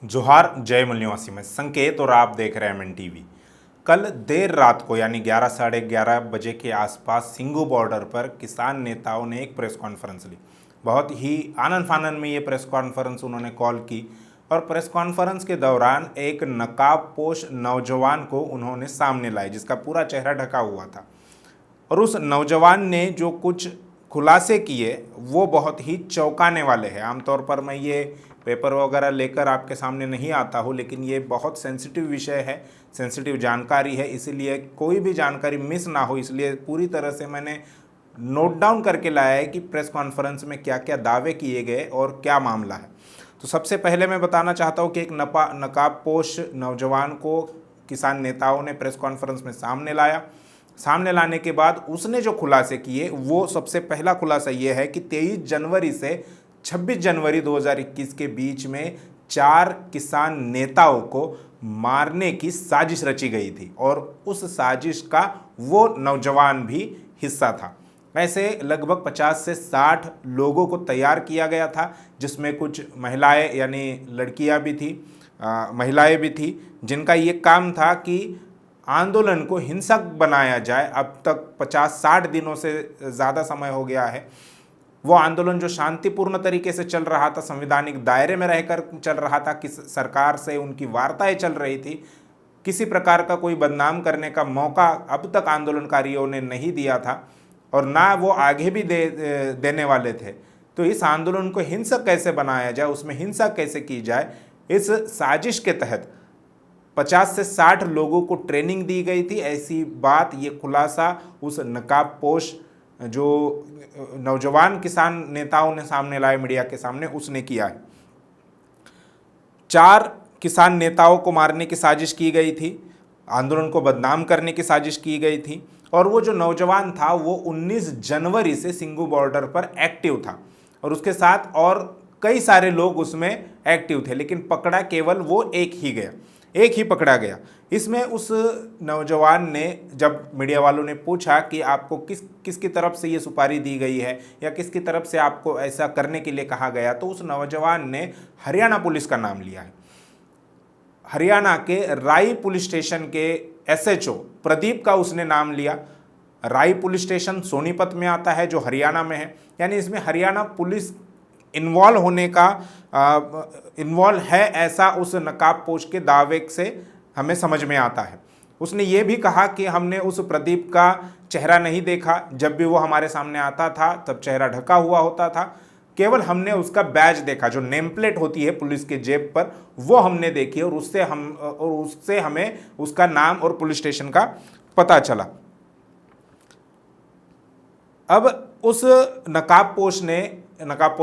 जोहार जय मल्यवासी में संकेत और आप देख रहे हैं एमएन टीवी। कल देर रात को यानी 11 साढ़े 11 बजे के आसपास सिंघू बॉर्डर पर किसान नेताओं ने एक प्रेस कॉन्फ्रेंस ली। बहुत ही आनन फानन में ये प्रेस कॉन्फ्रेंस उन्होंने कॉल की और प्रेस कॉन्फ्रेंस के दौरान एक नकाबपोश नौजवान को उन्होंने सामने लाया जिसका पूरा चेहरा ढका हुआ था। और उस नौजवान ने जो कुछ खुलासे किए वो बहुत ही चौंकाने वाले हैं। आमतौर पर मैं ये पेपर वगैरह लेकर आपके सामने नहीं आता हूँ, लेकिन ये बहुत सेंसिटिव विषय है, सेंसिटिव जानकारी है, इसीलिए कोई भी जानकारी मिस ना हो इसलिए पूरी तरह से मैंने नोट डाउन करके लाया है कि प्रेस कॉन्फ्रेंस में क्या क्या दावे किए गए और क्या मामला है। तो सबसे पहले मैं बताना चाहता हूँ कि एक नकाबपोश नौजवान को किसान नेताओं ने प्रेस कॉन्फ्रेंस में सामने लाया। सामने लाने के बाद उसने जो खुलासे किए वो सबसे पहला खुलासा ये है कि 23 जनवरी से 26 जनवरी 2021 के बीच में 4 किसान नेताओं को मारने की साजिश रची गई थी और उस साजिश का वो नौजवान भी हिस्सा था। ऐसे लगभग 50 से 60 लोगों को तैयार किया गया था, जिसमें कुछ महिलाएं यानी लड़कियां भी थी, महिलाएं भी थी, जिनका ये काम था कि आंदोलन को हिंसक बनाया जाए। अब तक 50-60 दिनों से ज़्यादा समय हो गया है। वो आंदोलन जो शांतिपूर्ण तरीके से चल रहा था, संवैधानिक दायरे में रहकर चल रहा था, किस सरकार से उनकी वार्ताएं चल रही थी, किसी प्रकार का कोई बदनाम करने का मौका अब तक आंदोलनकारियों ने नहीं दिया था और ना वो आगे भी देने वाले थे। तो इस आंदोलन को हिंसक कैसे बनाया जाए, उसमें हिंसा कैसे की जाए, इस साजिश के तहत 50 से 60 लोगों को ट्रेनिंग दी गई थी। ऐसी बात, ये खुलासा उस नकाबपोश जो नौजवान किसान नेताओं ने सामने लाए मीडिया के सामने, उसने किया है। 4 किसान नेताओं को मारने की साजिश की गई थी, आंदोलन को बदनाम करने की साजिश की गई थी और वो जो नौजवान था वो 19 जनवरी से सिंघू बॉर्डर पर एक्टिव था और उसके साथ और कई सारे लोग उसमें एक्टिव थे, लेकिन पकड़ा केवल वो एक ही पकड़ा गया। इसमें उस नौजवान ने, जब मीडिया वालों ने पूछा कि आपको किसकी तरफ से ये सुपारी दी गई है या किसकी तरफ से आपको ऐसा करने के लिए कहा गया, तो उस नौजवान ने हरियाणा पुलिस का नाम लिया है। हरियाणा के राई पुलिस स्टेशन के एसएचओ प्रदीप का उसने नाम लिया। राई पुलिस स्टेशन सोनीपत में आता है जो हरियाणा में है, यानी इसमें हरियाणा पुलिस इन्वॉल्व है ऐसा उस नकाबपोश के दावे से हमें समझ में आता है। उसने ये भी कहा कि हमने उस प्रदीप का चेहरा नहीं देखा, जब भी वो हमारे सामने आता था तब चेहरा ढका हुआ होता था, केवल हमने उसका बैज देखा, जो नेम प्लेट होती है पुलिस के जेब पर, वो हमने देखी और उससे हमें उसका नाम और पुलिस स्टेशन का पता चला। अब उस नकाबपोश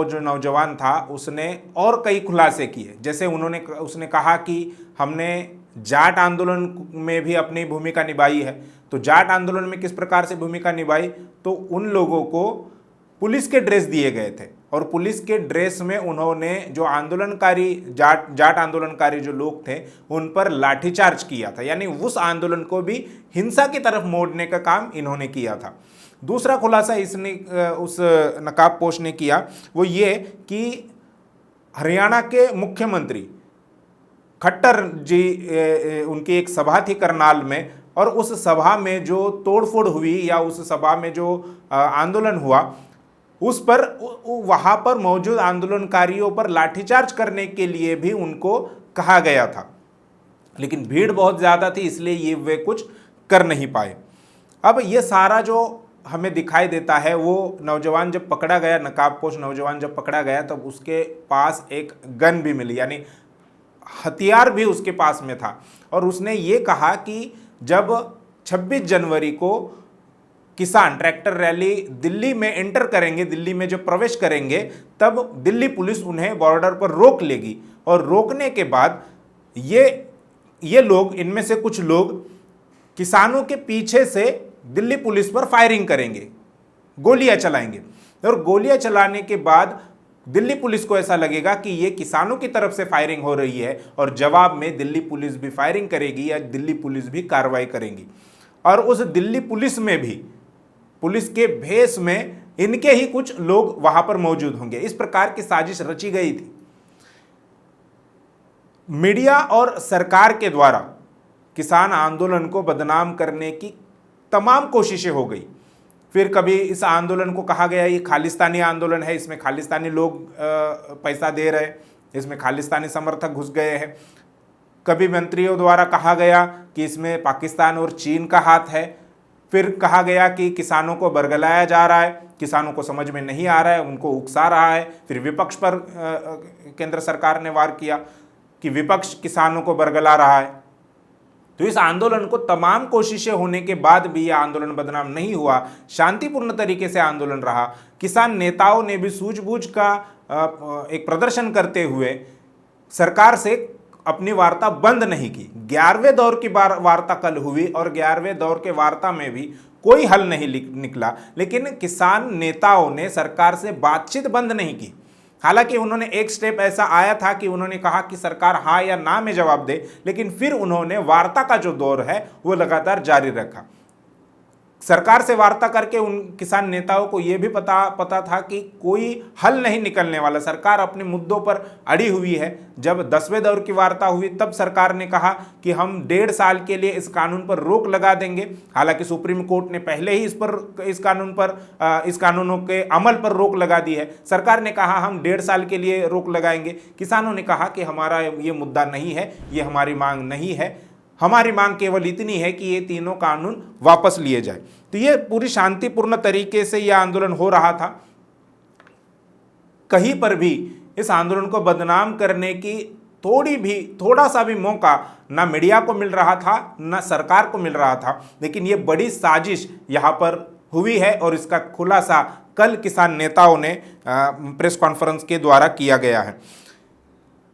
जो नौजवान था उसने और कई खुलासे किए। जैसे उसने कहा कि हमने जाट आंदोलन में भी अपनी भूमिका निभाई है। तो जाट आंदोलन में किस प्रकार से भूमिका निभाई, तो उन लोगों को पुलिस के ड्रेस दिए गए थे और पुलिस के ड्रेस में उन्होंने जो आंदोलनकारी जाट आंदोलनकारी जो लोग थे उन पर लाठीचार्ज किया था, यानी उस आंदोलन को भी हिंसा की तरफ मोड़ने का काम इन्होंने किया था। दूसरा खुलासा इसने उस नकाबपोश ने किया वो ये कि हरियाणा के मुख्यमंत्री खट्टर जी, उनकी एक सभा थी करनाल में और उस सभा में जो तोड़फोड़ हुई या उस सभा में जो आंदोलन हुआ उस पर वहाँ पर मौजूद आंदोलनकारियों पर लाठीचार्ज करने के लिए भी उनको कहा गया था, लेकिन भीड़ बहुत ज़्यादा थी इसलिए वे कुछ कर नहीं पाए। अब ये सारा जो हमें दिखाई देता है, वो नौजवान जब पकड़ा गया, नकाबपोश नौजवान जब पकड़ा गया तब उसके पास एक गन भी मिली, यानी हथियार भी उसके पास में था और उसने ये कहा कि जब 26 जनवरी को किसान ट्रैक्टर रैली दिल्ली में एंटर करेंगे, दिल्ली में जब प्रवेश करेंगे, तब दिल्ली पुलिस उन्हें बॉर्डर पर रोक लेगी और रोकने के बाद ये लोग, इनमें से कुछ लोग किसानों के पीछे से दिल्ली पुलिस पर फायरिंग करेंगे, गोलियां चलाएंगे और गोलियां चलाने के बाद दिल्ली पुलिस को ऐसा लगेगा कि ये किसानों की तरफ से फायरिंग हो रही है और जवाब में दिल्ली पुलिस भी फायरिंग करेगी या दिल्ली पुलिस भी कार्रवाई करेगी और उस दिल्ली पुलिस में भी, पुलिस के भेष में इनके ही कुछ लोग वहां पर मौजूद होंगे। इस प्रकार की साजिश रची गई थी। मीडिया और सरकार के द्वारा किसान आंदोलन को बदनाम करने की तमाम कोशिशें हो गई। फिर कभी इस आंदोलन को कहा गया ये खालिस्तानी आंदोलन है, इसमें खालिस्तानी लोग पैसा दे रहे, इसमें खालिस्तानी समर्थक घुस गए हैं। कभी मंत्रियों द्वारा कहा गया कि इसमें पाकिस्तान और चीन का हाथ है। फिर कहा गया कि किसानों को बरगलाया जा रहा है, किसानों को समझ में नहीं आ रहा है, उनको उकसा रहा है। फिर विपक्ष पर केंद्र सरकार ने वार किया कि विपक्ष किसानों को बरगला रहा है। तो इस आंदोलन को तमाम कोशिशें होने के बाद भी यह आंदोलन बदनाम नहीं हुआ, शांतिपूर्ण तरीके से आंदोलन रहा। किसान नेताओं ने भी सूझबूझ का एक प्रदर्शन करते हुए सरकार से अपनी वार्ता बंद नहीं की। 11वें दौर की वार्ता कल हुई और 11वें दौर के वार्ता में भी कोई हल नहीं निकला, लेकिन किसान नेताओं ने सरकार से बातचीत बंद नहीं की। हालांकि उन्होंने एक स्टेप ऐसा आया था कि उन्होंने कहा कि सरकार हाँ या ना में जवाब दे, लेकिन फिर उन्होंने वार्ता का जो दौर है वो लगातार जारी रखा। सरकार से वार्ता करके उन किसान नेताओं को यह भी पता था कि कोई हल नहीं निकलने वाला, सरकार अपने मुद्दों पर अड़ी हुई है। जब 10वें दौर की वार्ता हुई तब सरकार ने कहा कि हम 1.5 साल के लिए इस कानून पर रोक लगा देंगे। हालांकि सुप्रीम कोर्ट ने पहले ही इस कानूनों के अमल पर रोक लगा दी है। सरकार ने कहा हम 1.5 साल के लिए रोक लगाएंगे। किसानों ने कहा कि हमारा ये मुद्दा नहीं है, ये हमारी मांग नहीं है, हमारी मांग केवल इतनी है कि ये तीनों कानून वापस लिए जाए। तो ये पूरी शांतिपूर्ण तरीके से यह आंदोलन हो रहा था। कहीं पर भी इस आंदोलन को बदनाम करने की थोड़ा सा भी मौका ना मीडिया को मिल रहा था, ना सरकार को मिल रहा था। लेकिन ये बड़ी साजिश यहाँ पर हुई है और इसका खुलासा कल किसान नेताओं ने प्रेस कॉन्फ्रेंस के द्वारा किया गया है।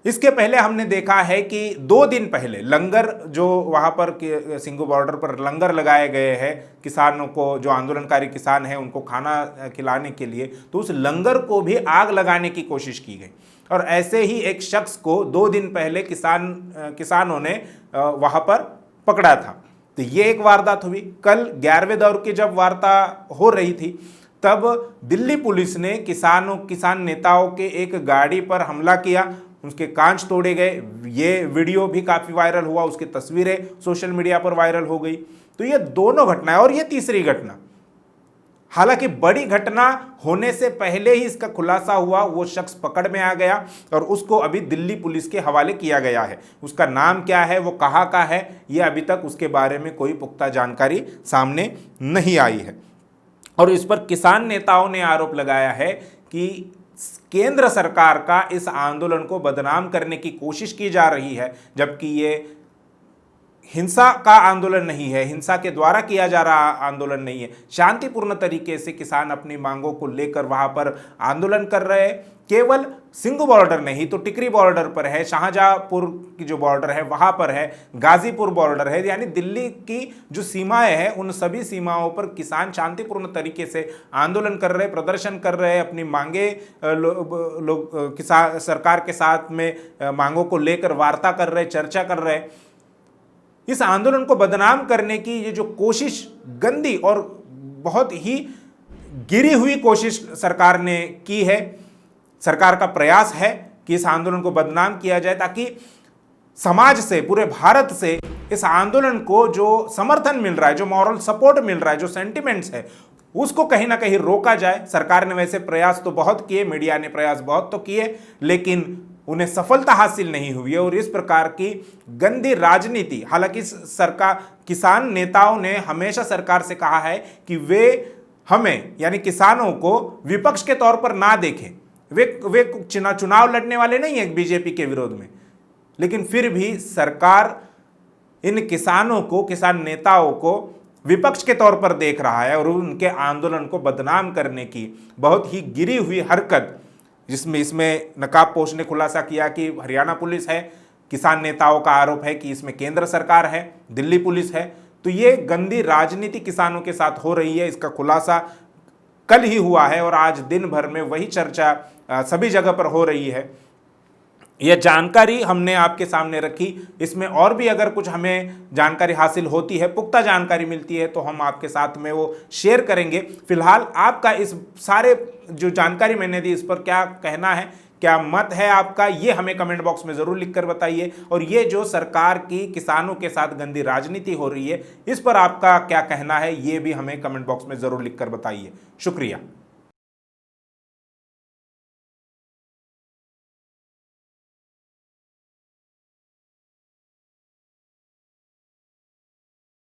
इसके पहले हमने देखा है कि 2 दिन पहले लंगर जो वहाँ पर सिंघू बॉर्डर पर लंगर लगाए गए हैं किसानों को, जो आंदोलनकारी किसान हैं उनको खाना खिलाने के लिए, तो उस लंगर को भी आग लगाने की कोशिश की गई। और ऐसे ही एक शख्स को 2 दिन पहले किसानों ने वहाँ पर पकड़ा था। तो ये एक वारदात हुई। कल 11वें दौर की जब वार्ता हो रही थी तब दिल्ली पुलिस ने किसान नेताओं के एक गाड़ी पर हमला किया, उसके कांच तोड़े गए। ये वीडियो भी काफ़ी वायरल हुआ, उसकी तस्वीरें सोशल मीडिया पर वायरल हो गई। तो ये दोनों घटनाएं और ये तीसरी घटना, हालांकि बड़ी घटना होने से पहले ही इसका खुलासा हुआ, वो शख्स पकड़ में आ गया और उसको अभी दिल्ली पुलिस के हवाले किया गया है। उसका नाम क्या है, वो कहाँ का है, ये अभी तक उसके बारे में कोई पुख्ता जानकारी सामने नहीं आई है। और इस पर किसान नेताओं ने आरोप लगाया है कि केंद्र सरकार का इस आंदोलन को बदनाम करने की कोशिश की जा रही है, जबकि ये हिंसा का आंदोलन नहीं है, हिंसा के द्वारा किया जा रहा आंदोलन नहीं है। शांतिपूर्ण तरीके से किसान अपनी मांगों को लेकर वहां पर आंदोलन कर रहे हैं। केवल सिंघू बॉर्डर नहीं तो टिकरी बॉर्डर पर है, शाहजहांपुर की जो बॉर्डर है वहां पर है, गाजीपुर बॉर्डर है, यानी दिल्ली की जो सीमाएं हैं उन सभी सीमाओं पर किसान शांतिपूर्ण तरीके से आंदोलन कर रहे, प्रदर्शन कर रहे, अपनी मांगे किसान सरकार के साथ में मांगों को लेकर वार्ता कर रहे, चर्चा कर रहे। इस आंदोलन को बदनाम करने की ये जो कोशिश, गंदी और बहुत ही गिरी हुई कोशिश सरकार ने की है, सरकार का प्रयास है कि इस आंदोलन को बदनाम किया जाए ताकि समाज से, पूरे भारत से इस आंदोलन को जो समर्थन मिल रहा है, जो मॉरल सपोर्ट मिल रहा है, जो सेंटिमेंट्स है, उसको कहीं ना कहीं रोका जाए। सरकार ने वैसे प्रयास तो बहुत किए, मीडिया ने प्रयास बहुत तो किए, लेकिन उन्हें सफलता हासिल नहीं हुई है। और इस प्रकार की गंदी राजनीति, हालांकि सरकार, किसान नेताओं ने हमेशा सरकार से कहा है कि वे हमें यानी किसानों को विपक्ष के तौर पर ना देखें। वे चुनाव लड़ने वाले नहीं है बीजेपी के विरोध में, लेकिन फिर भी सरकार इन किसानों को, किसान नेताओं को विपक्ष के तौर पर देख रहा है और उनके आंदोलन को बदनाम करने की बहुत ही गिरी हुई हरकत, जिसमें इसमें नकाबपोश ने खुलासा किया कि हरियाणा पुलिस है, किसान नेताओं का आरोप है कि इसमें केंद्र सरकार है, दिल्ली पुलिस है। तो ये गंदी राजनीति किसानों के साथ हो रही है, इसका खुलासा कल ही हुआ है और आज दिन भर में वही चर्चा सभी जगह पर हो रही है। यह जानकारी हमने आपके सामने रखी। इसमें और भी अगर कुछ हमें जानकारी हासिल होती है, पुख्ता जानकारी मिलती है, तो हम आपके साथ में वो शेयर करेंगे। फिलहाल आपका इस सारे जो जानकारी मैंने दी इस पर क्या कहना है, क्या मत है आपका, ये हमें कमेंट बॉक्स में ज़रूर लिखकर बताइए। और ये जो सरकार की किसानों के साथ गंदी राजनीति हो रही है, इस पर आपका क्या कहना है, ये भी हमें कमेंट बॉक्स में ज़रूर लिखकर बताइए। शुक्रिया।